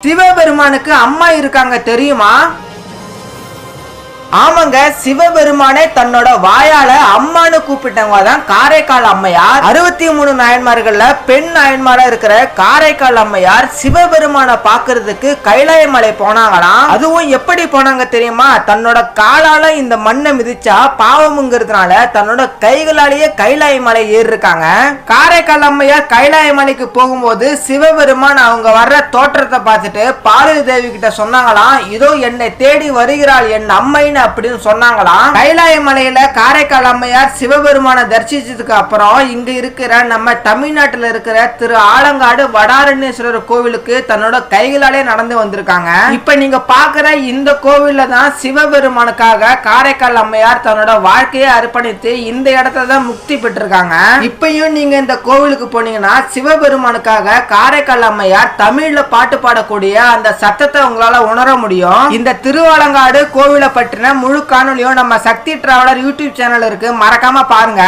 சிவபெருமானுக்கு அம்மா இருக்காங்க தெரியுமா? ஆமாங்க, சிவபெருமானே தன்னோட வாயால அம்மானு கூப்பிட்டவங்க தான் காரைக்கால் அம்மையார். 63 நாயன்மார்கள்ல பெண் நாயன்மாரா இருக்கிற காரைக்கால் அம்மையார் சிவபெருமான பாக்குறதுக்கு கைலாய மலை போனாங்களாம். அதுவும் எப்படி போனாங்க தெரியுமா? தன்னோட காலால இந்த மண்ணை மிதிச்சா பாவம்ங்கிறதுனால தன்னோட கைகளாலேயே கைலாய மலை ஏறி இருக்காங்க. காரைக்கால் அம்மையார் கைலாய மலைக்கு போகும்போது சிவபெருமான் அவங்க வர்ற தோற்றத்தை பார்த்துட்டு பார்வதி தேவி கிட்ட சொன்னாங்களாம், இதோ என்னை தேடி வருகிறாள் என் அம்மை அப்படின்னு சொன்னாங்களாம். கைலாய மலையில காரைக்கால் அம்மையார் சிவபெருமான தரிசிச்சதுக்கு அப்புறம் இங்க இருக்கிற நம்ம தமிழ்நாட்டில் இருக்கிற திரு ஆலங்காடு வடாரண்யேஸ்வரர் கோவிலுக்கு தன்னோட கைகளாலே நடந்து வந்திருக்காங்க. இப்ப நீங்க பாக்குற இந்த கோவில்ல தான் சிவபெருமானுக்காக காரைக்கால் அம்மையார் தன்னோட வாழ்க்கையை அர்ப்பணித்து இந்த இடத்துல தான் முக்தி பெற்றிருக்காங்க. இப்பயும் நீங்க இந்த கோவிலுக்கு போனீங்கன்னா சிவபெருமானுக்காக காரைக்கால் அம்மையார் தமிழ்ல பாட்டு பாடக்கூடிய அந்த சத்தத்தை உங்களால உணர முடியும். இந்த திருவாலங்காடு கோவிலை பற்றின முழு காணொலியும் நம்ம சக்தி டிராவலர் யூடியூப் சேனல் இருக்கு, மறக்காம பாருங்க.